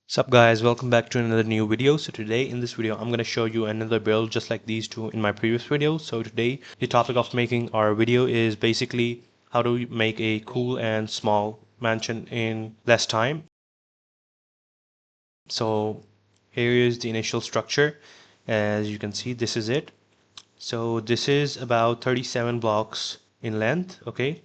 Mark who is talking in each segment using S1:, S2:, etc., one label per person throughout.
S1: Sup guys, welcome back to another new video. So today in this video I'm going to show you another build just like these two in my previous video. So today the topic of making our video is basically how to make a cool and small mansion in less time. So here is the initial structure. As you can see, this is it. So this is about 37 blocks in length, okay?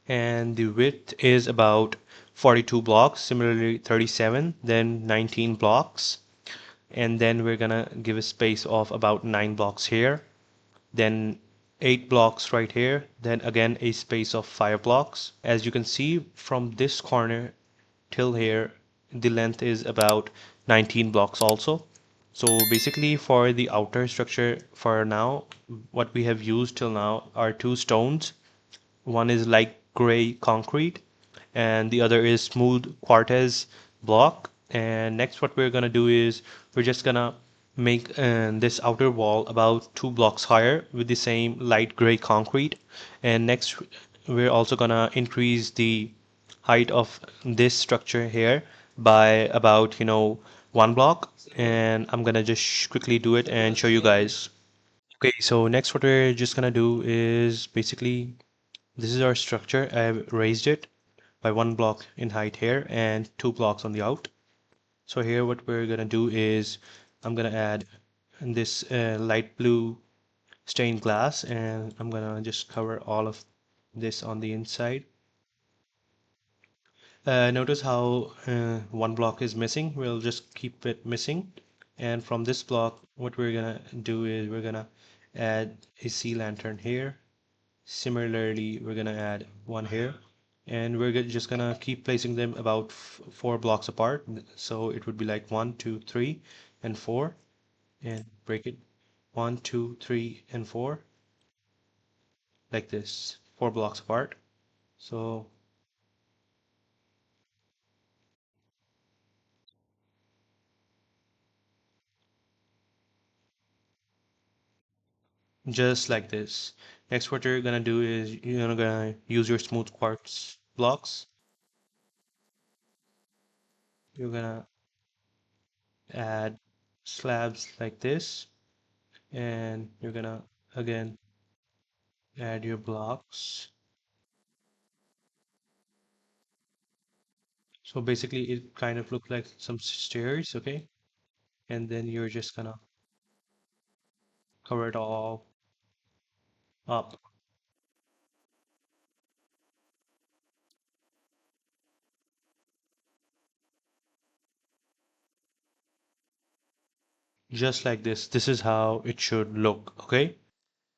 S1: And the width is about 42 blocks, similarly 37, then 19 blocks. And then we're gonna give a space of about 9 blocks here, then 8 blocks right here, then again a space of 5 blocks. As you can see from this corner till here, the length is about 19 blocks also. So basically for the outer structure for now, what we have used till now are two stones. One is light gray concrete and the other is smooth quartz block. And next what we're gonna do is we're just gonna make this outer wall about 2 blocks higher with the same light gray concrete. And next we're also gonna increase the height of this structure here by about 1 block. And I'm gonna just quickly do it and show you guys. Okay, so next what we're just gonna do is basically this is our structure. I've raised it by 1 block in height here and 2 blocks on the out. So here what we're gonna do is I'm gonna add this light blue stained glass, and I'm gonna just cover all of this on the inside. Notice how 1 block is missing. We'll just keep it missing. And from this block, what we're gonna do is we're gonna add a sea lantern here. Similarly, we're gonna add one here, and we're just gonna keep placing them about 4 blocks apart. So it would be like 1, 2, 3, and 4, and break it 1, 2, 3, and 4, like this, 4 blocks apart. So just like this. Next, what you're gonna do is you're gonna use your smooth quartz blocks. You're gonna add slabs like this, and you're gonna again add your blocks. So basically it kind of looked like some stairs, okay? And then you're just gonna cover it all up, just like this. This is how it should look, okay?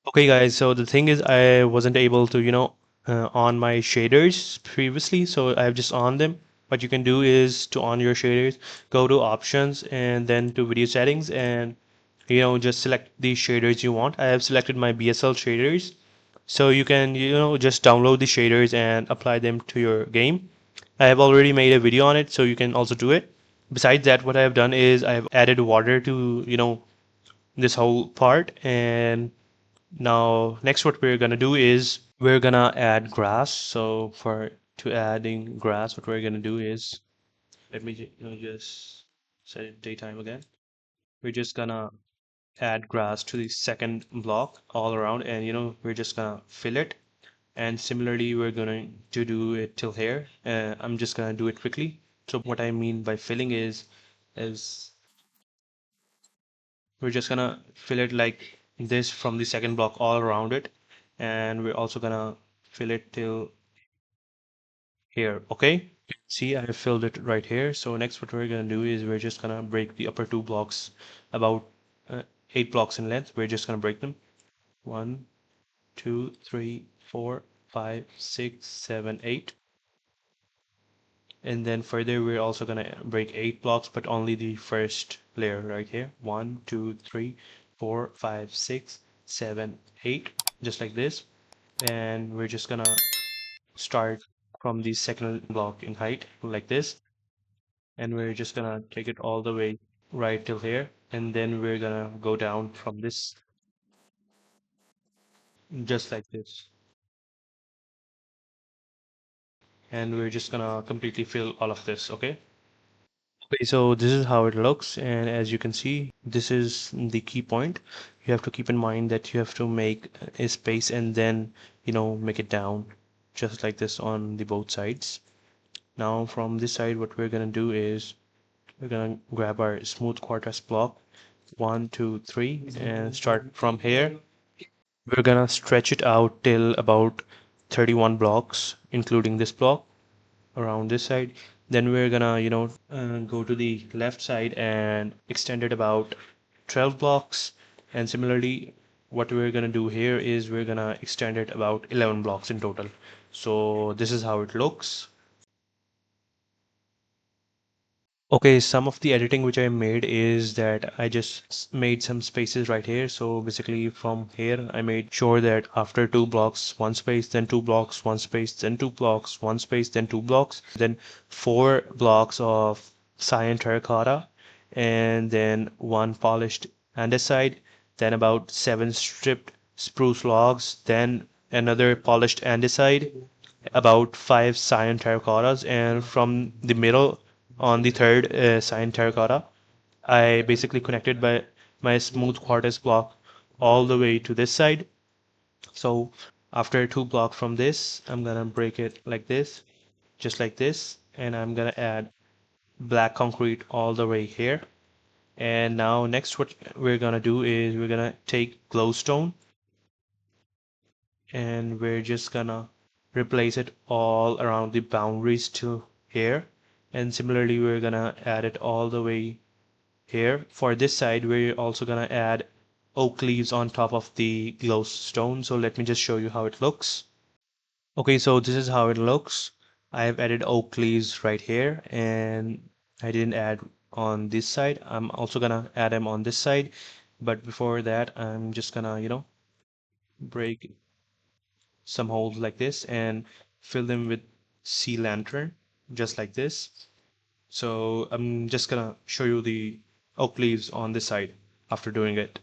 S1: Okay, guys, so the thing is I wasn't able to, on my shaders previously, so I've just on them. What you can do is to on your shaders, go to options and then to video settings, and just select the shaders you want. I have selected my BSL shaders. So you can, just download the shaders and apply them to your game. I have already made a video on it, so you can also do it. Besides that, what I have done is I have added water to, this whole part. And now next what we're gonna do is we're gonna add grass. So for to adding grass, what we're gonna do is let me just set it daytime again. We're just gonna add grass to the second block all around, and we're just gonna fill it. And similarly we're going to do it till here. I'm just gonna do it quickly. So what I mean by filling is we're just gonna fill it like this from the second block all around it, and we're also gonna fill it till here, okay? See, I have filled it right here. So next what we're gonna do is we're just gonna break the upper 2 blocks about 8 blocks in length. We're just gonna break them. 1, 2, 3, 4, 5, 6, 7, 8. And then further, we're also gonna break 8 blocks, but only the first layer right here. 1, 2, 3, 4, 5, 6, 7, 8, just like this. And we're just gonna start from the second block in height like this. And we're just gonna take it all the way right till here. And then we're gonna go down from this just like this. And we're just gonna completely fill all of this, okay? Okay, so this is how it looks, and as you can see, this is the key point. You have to keep in mind that you have to make a space and then, make it down, just like this on the both sides. Now from this side, what we're gonna do is we're gonna grab our smooth quarters block, one, two, three, and start from here. We're gonna stretch it out till about 31 blocks, including this block around this side. Then we're gonna, go to the left side and extend it about 12 blocks. And similarly, what we're gonna do here is we're gonna extend it about 11 blocks in total. So this is how it looks. Okay, some of the editing which I made is that I just made some spaces right here. So basically from here, I made sure that after two blocks, one space, then two blocks, one space, then two blocks, one space, then two blocks, then four blocks of cyan terracotta, and then one polished andesite, then about seven stripped spruce logs, then another polished andesite, about five cyan terracottas, and from the middle on the third cyan terracotta, I basically connected by my smooth quartz block all the way to this side. So after two blocks from this, I'm gonna break it like this, just like this, and I'm gonna add black concrete all the way here. And now next what we're gonna do is we're gonna take glowstone and we're just gonna replace it all around the boundaries to here. And similarly, we're gonna add it all the way here. For this side, we're also gonna add oak leaves on top of the glowstone. So let me just show you how it looks. Okay, so this is how it looks. I've added oak leaves right here, and I didn't add on this side. I'm also gonna add them on this side. But before that, I'm just gonna, break some holes like this and fill them with sea lantern, just like this. So I'm just gonna show you the oak leaves on this side after doing it.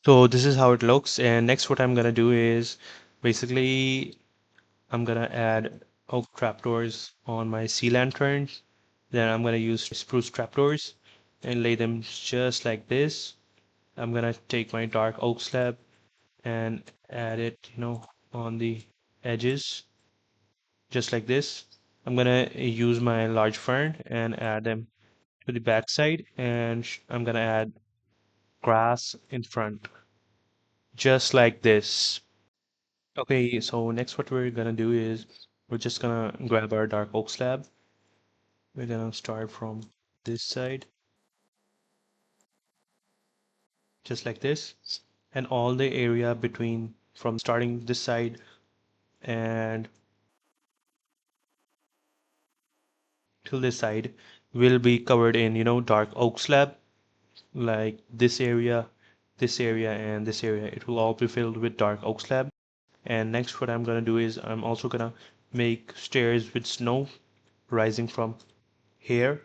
S1: So this is how it looks. And next what I'm gonna do is basically I'm gonna add oak trapdoors on my sea lanterns. Then I'm gonna use spruce trapdoors and lay them just like this. I'm gonna take my dark oak slab and add it, on the edges just like this. I'm gonna use my large fern and add them to the back side, and I'm gonna add grass in front just like this. Okay, so next what we're gonna do is we're just gonna grab our dark oak slab. We're gonna start from this side just like this, and all the area between from starting this side and till this side will be covered in, dark oak slab, like this area, and this area. It will all be filled with dark oak slab. And next what I'm gonna do is I'm also gonna make stairs with snow rising from here.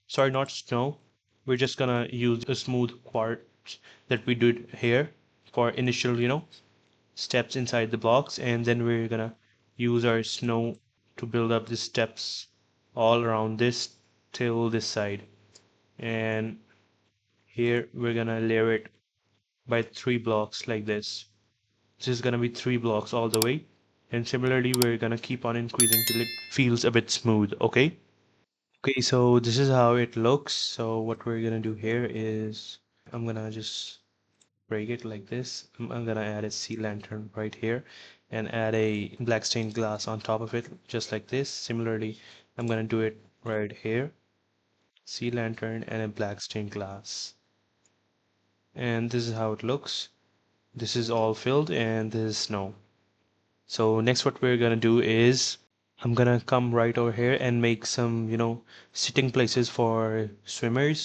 S1: Sorry, not snow. We're just gonna use a smooth quartz that we did here for initial, steps inside the blocks, and then we're gonna use our snow to build up the steps all around this till this side. And here we're gonna layer it by three blocks like this. This is gonna be three blocks all the way. And similarly, we're gonna keep on increasing till it feels a bit smooth, okay? Okay, so this is how it looks. So what we're gonna do here is I'm gonna just break it like this. I'm gonna add a sea lantern right here and add a black stained glass on top of it, just like this. Similarly, I'm gonna do it right here. Sea lantern and a black stained glass. And this is how it looks. This is all filled and this is snow. So next what we're gonna do is I'm gonna come right over here and make some, sitting places for swimmers.